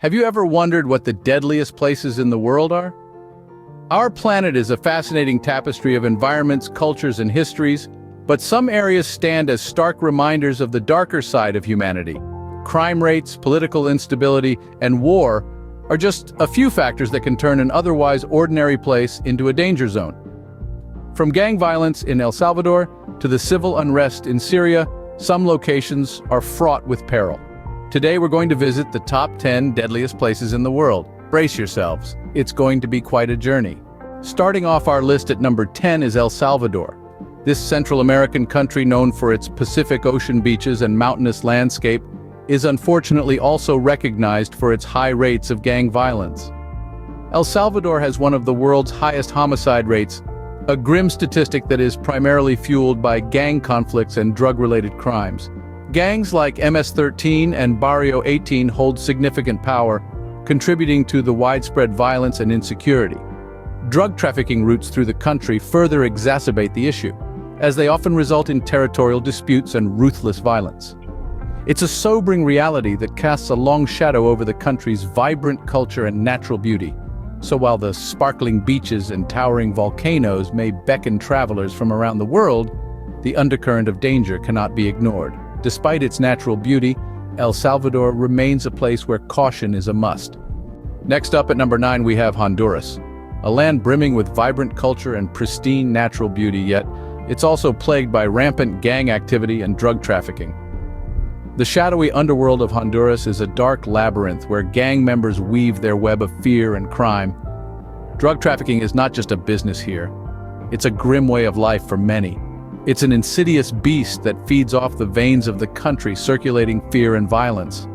Have you ever wondered what the deadliest places in the world are? Our planet is a fascinating tapestry of environments, cultures, and histories, but some areas stand as stark reminders of the darker side of humanity. Crime rates, political instability, and war are just a few factors that can turn an otherwise ordinary place into a danger zone. From gang violence in El Salvador to the civil unrest in Syria, some locations are fraught with peril. Today we're going to visit the top 10 deadliest places in the world. Brace yourselves, it's going to be quite a journey. Starting off our list at number 10 is El Salvador. This Central American country, known for its Pacific Ocean beaches and mountainous landscape, is unfortunately also recognized for its high rates of gang violence. El Salvador has one of the world's highest homicide rates, a grim statistic that is primarily fueled by gang conflicts and drug-related crimes. Gangs like MS-13 and Barrio 18 hold significant power, contributing to the widespread violence and insecurity. Drug trafficking routes through the country further exacerbate the issue, as they often result in territorial disputes and ruthless violence. It's a sobering reality that casts a long shadow over the country's vibrant culture and natural beauty. So while the sparkling beaches and towering volcanoes may beckon travelers from around the world, the undercurrent of danger cannot be ignored. Despite its natural beauty, El Salvador remains a place where caution is a must. Next up at number 9 we have Honduras, a land brimming with vibrant culture and pristine natural beauty, yet it's also plagued by rampant gang activity and drug trafficking. The shadowy underworld of Honduras is a dark labyrinth where gang members weave their web of fear and crime. Drug trafficking is not just a business here, it's a grim way of life for many. It's an insidious beast that feeds off the veins of the country, circulating fear and violence.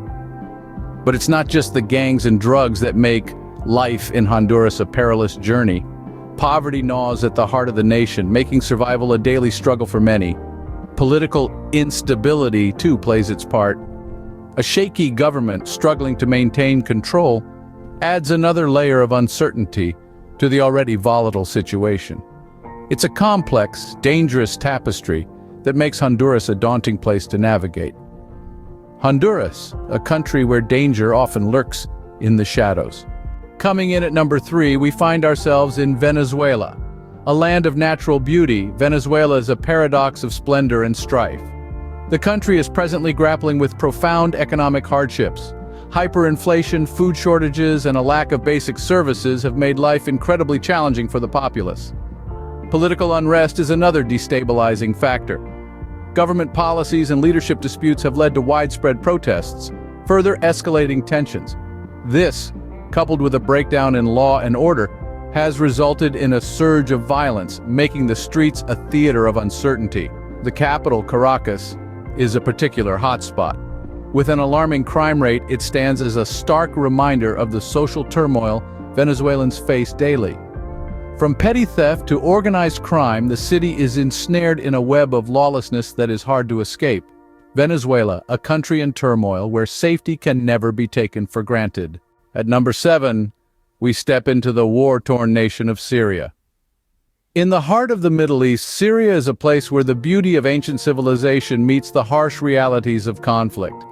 But it's not just the gangs and drugs that make life in Honduras a perilous journey. Poverty gnaws at the heart of the nation, making survival a daily struggle for many. Political instability, too, plays its part. A shaky government struggling to maintain control adds another layer of uncertainty to the already volatile situation. It's a complex, dangerous tapestry that makes Honduras a daunting place to navigate. Honduras, a country where danger often lurks in the shadows. Coming in at number 3, we find ourselves in Venezuela. A land of natural beauty, Venezuela is a paradox of splendor and strife. The country is presently grappling with profound economic hardships. Hyperinflation, food shortages, and a lack of basic services have made life incredibly challenging for the populace. Political unrest is another destabilizing factor. Government policies and leadership disputes have led to widespread protests, further escalating tensions. This, coupled with a breakdown in law and order, has resulted in a surge of violence, making the streets a theater of uncertainty. The capital, Caracas, is a particular hotspot. With an alarming crime rate, it stands as a stark reminder of the social turmoil Venezuelans face daily. From petty theft to organized crime, the city is ensnared in a web of lawlessness that is hard to escape. Venezuela, a country in turmoil where safety can never be taken for granted. At number 7, we step into the war-torn nation of Syria. In the heart of the Middle East, Syria is a place where the beauty of ancient civilization meets the harsh realities of conflict.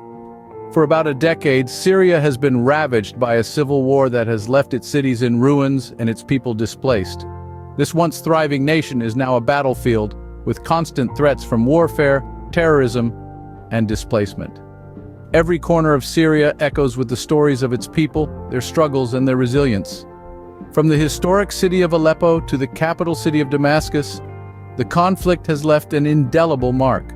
For about a decade, Syria has been ravaged by a civil war that has left its cities in ruins and its people displaced. This once thriving nation is now a battlefield with constant threats from warfare, terrorism, and displacement. Every corner of Syria echoes with the stories of its people, their struggles, and their resilience. From the historic city of Aleppo to the capital city of Damascus, the conflict has left an indelible mark.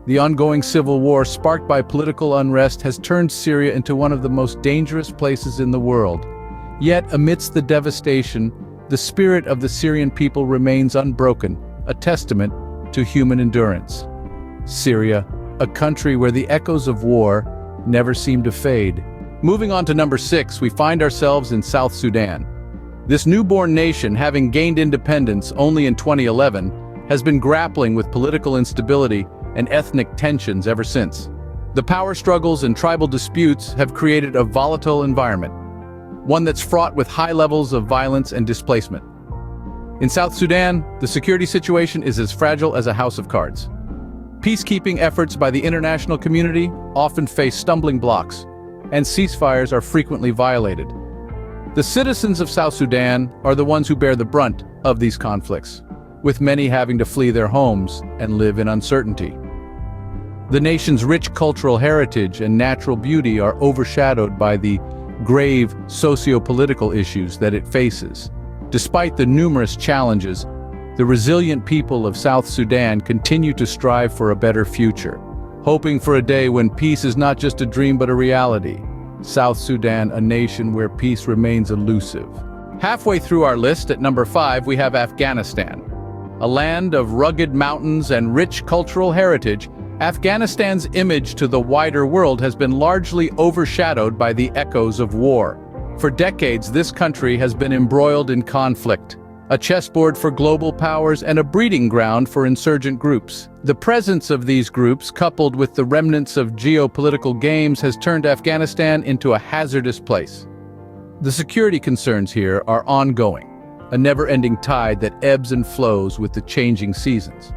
The ongoing civil war, sparked by political unrest, has turned Syria into one of the most dangerous places in the world. Yet, amidst the devastation, the spirit of the Syrian people remains unbroken, a testament to human endurance. Syria, a country where the echoes of war never seem to fade. Moving on to number 6, we find ourselves in South Sudan. This newborn nation, having gained independence only in 2011, has been grappling with political instability and ethnic tensions ever since. The power struggles and tribal disputes have created a volatile environment, one that's fraught with high levels of violence and displacement. In South Sudan, the security situation is as fragile as a house of cards. Peacekeeping efforts by the international community often face stumbling blocks. and ceasefires are frequently violated. The citizens of South Sudan are the ones who bear the brunt of these conflicts, with many having to flee their homes and live in uncertainty. The nation's rich cultural heritage and natural beauty are overshadowed by the grave socio-political issues that it faces. Despite the numerous challenges, the resilient people of South Sudan continue to strive for a better future, hoping for a day when peace is not just a dream but a reality. South Sudan, a nation where peace remains elusive. Halfway through our list, at number 5, we have Afghanistan. A land of rugged mountains and rich cultural heritage, Afghanistan's image to the wider world has been largely overshadowed by the echoes of war. For decades, this country has been embroiled in conflict, a chessboard for global powers and a breeding ground for insurgent groups. The presence of these groups, coupled with the remnants of geopolitical games, has turned Afghanistan into a hazardous place. The security concerns here are ongoing, a never-ending tide that ebbs and flows with the changing seasons.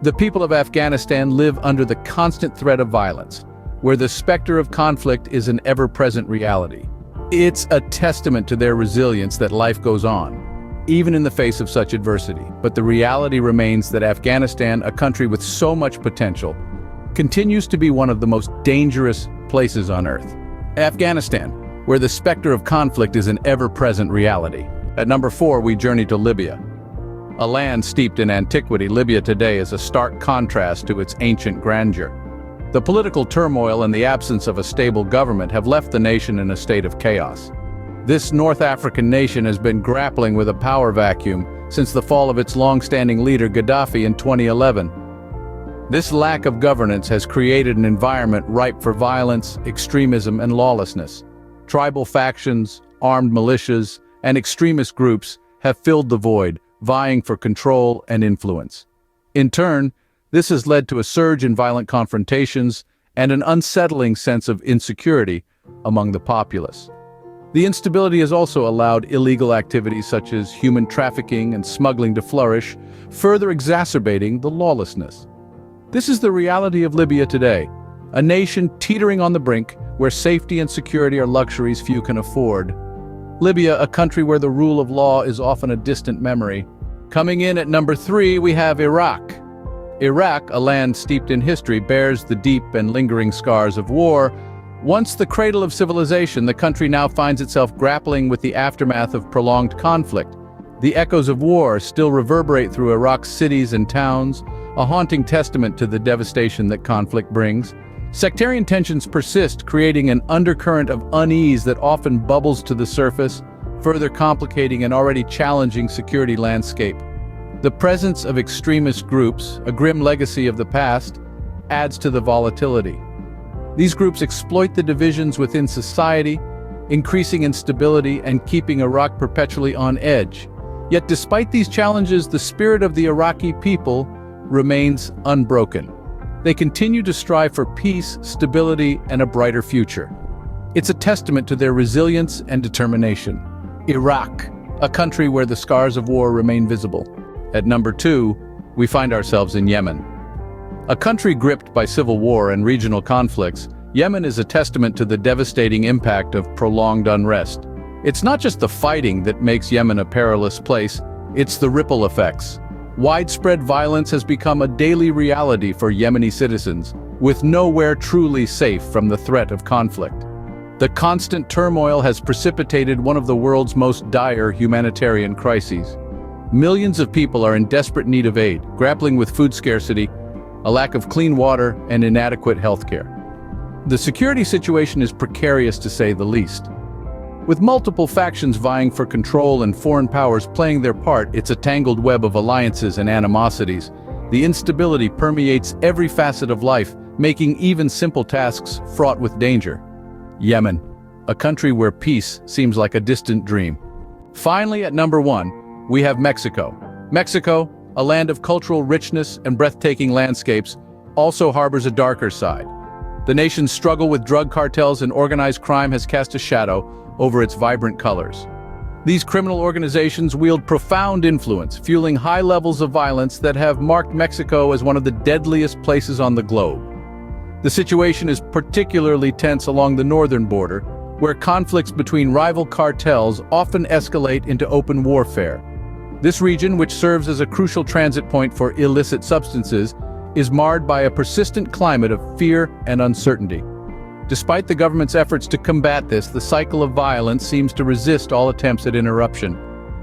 The people of Afghanistan live under the constant threat of violence, where the specter of conflict is an ever-present reality. It's a testament to their resilience that life goes on, even in the face of such adversity. But the reality remains that Afghanistan, a country with so much potential, continues to be one of the most dangerous places on Earth. Afghanistan, where the specter of conflict is an ever-present reality. At number 4, we journey to Libya. A land steeped in antiquity, Libya today is a stark contrast to its ancient grandeur. The political turmoil and the absence of a stable government have left the nation in a state of chaos. This North African nation has been grappling with a power vacuum since the fall of its long-standing leader Gaddafi in 2011. This lack of governance has created an environment ripe for violence, extremism, and lawlessness. Tribal factions, armed militias, and extremist groups have filled the void, vying for control and influence. In turn, this has led to a surge in violent confrontations and an unsettling sense of insecurity among the populace. The instability has also allowed illegal activities such as human trafficking and smuggling to flourish, further exacerbating the lawlessness. This is the reality of Libya today, a nation teetering on the brink where safety and security are luxuries few can afford. Libya, a country where the rule of law is often a distant memory. Coming in at number 3, we have Iraq. Iraq, a land steeped in history, bears the deep and lingering scars of war. Once the cradle of civilization, the country now finds itself grappling with the aftermath of prolonged conflict. The echoes of war still reverberate through Iraq's cities and towns, a haunting testament to the devastation that conflict brings. Sectarian tensions persist, creating an undercurrent of unease that often bubbles to the surface, further complicating an already challenging security landscape. The presence of extremist groups, a grim legacy of the past, adds to the volatility. These groups exploit the divisions within society, increasing instability and keeping Iraq perpetually on edge. Yet despite these challenges, the spirit of the Iraqi people remains unbroken. They continue to strive for peace, stability, and a brighter future. It's a testament to their resilience and determination. Iraq, a country where the scars of war remain visible. At number 2, we find ourselves in Yemen. A country gripped by civil war and regional conflicts, Yemen is a testament to the devastating impact of prolonged unrest. It's not just the fighting that makes Yemen a perilous place, it's the ripple effects. Widespread violence has become a daily reality for Yemeni citizens, with nowhere truly safe from the threat of conflict. The constant turmoil has precipitated one of the world's most dire humanitarian crises. Millions of people are in desperate need of aid, grappling with food scarcity, a lack of clean water, and inadequate healthcare. The security situation is precarious to say the least. With multiple factions vying for control and foreign powers playing their part, it's a tangled web of alliances and animosities. The instability permeates every facet of life, making even simple tasks fraught with danger. Yemen, a country where peace seems like a distant dream. Finally, at number 1, we have Mexico. Mexico, a land of cultural richness and breathtaking landscapes, also harbors a darker side. The nation's struggle with drug cartels and organized crime has cast a shadow over its vibrant colors. These criminal organizations wield profound influence, fueling high levels of violence that have marked Mexico as one of the deadliest places on the globe. The situation is particularly tense along the northern border, where conflicts between rival cartels often escalate into open warfare. This region, which serves as a crucial transit point for illicit substances, is marred by a persistent climate of fear and uncertainty. Despite the government's efforts to combat this, the cycle of violence seems to resist all attempts at interruption.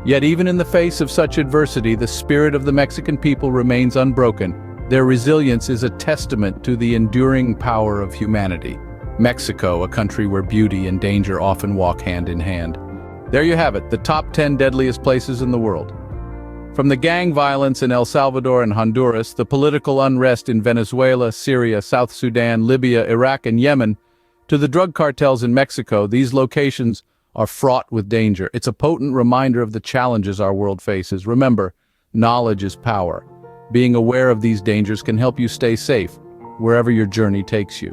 Yet even in the face of such adversity, the spirit of the Mexican people remains unbroken. Their resilience is a testament to the enduring power of humanity. Mexico, a country where beauty and danger often walk hand in hand. There you have it, the top 10 deadliest places in the world. From the gang violence in El Salvador and Honduras, the political unrest in Venezuela, Syria, South Sudan, Libya, Iraq, and Yemen, to the drug cartels in Mexico, these locations are fraught with danger. It's a potent reminder of the challenges our world faces. Remember, knowledge is power. Being aware of these dangers can help you stay safe, wherever your journey takes you.